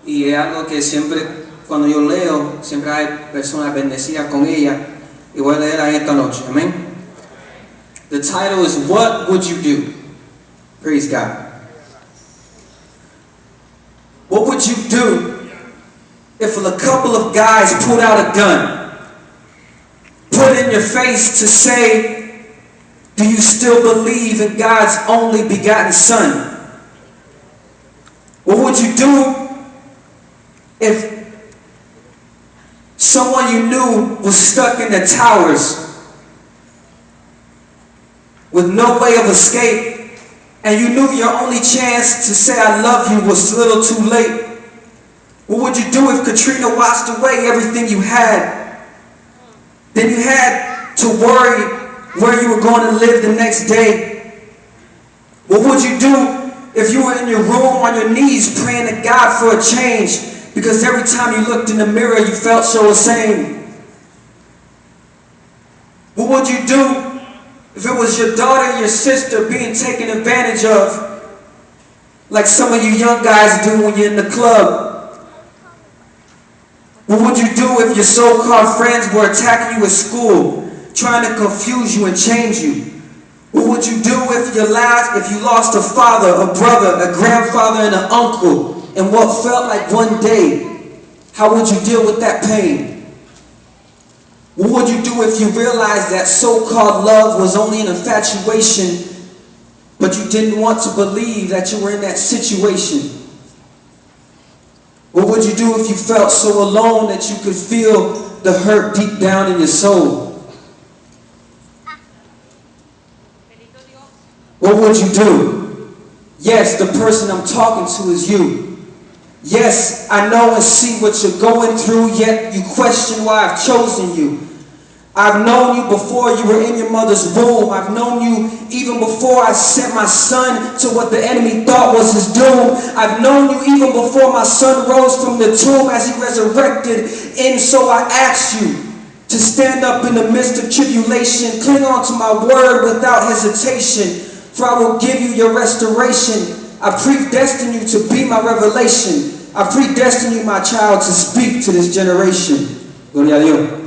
y es algo que siempre, cuando yo leo, siempre hay personas bendecidas con ella, y voy a leerla esta noche, amén. The title is What Would You Do? Praise God. What would you do if a couple of guys pulled out a gun, put it in your face to say, do you still believe in God's only begotten Son? What would you do if someone you knew was stuck in the towers with no way of escape, and you knew your only chance to say I love you was a little too late? What would you do if Katrina washed away everything you had? Then you had to worry where you were going to live the next day. What would you do if you were in your room on your knees praying to God for a change because every time you looked in the mirror you felt so ashamed? What would you do if it was your daughter and your sister being taken advantage of, like some of you young guys do when you're in the club? What would you do if your so-called friends were attacking you at school, trying to confuse you and change you? What would you do if you lost a father, a brother, a grandfather, and an uncle in what felt like one day? How would you deal with that pain? What would you do if you realized that so-called love was only an infatuation, but you didn't want to believe that you were in that situation? What would you do if you felt so alone that you could feel the hurt deep down in your soul? What would you do? Yes, the person I'm talking to is you. Yes, I know and see what you're going through, yet you question why I've chosen you. I've known you before you were in your mother's womb. I've known you even before I sent my son to what the enemy thought was his doom. I've known you even before my son rose from the tomb as he resurrected. And so I ask you to stand up in the midst of tribulation, cling on to my word without hesitation, for I will give you your restoration. I predestined you to be my revelation. I predestined you, my child, to speak to this generation. Gloria a Dios.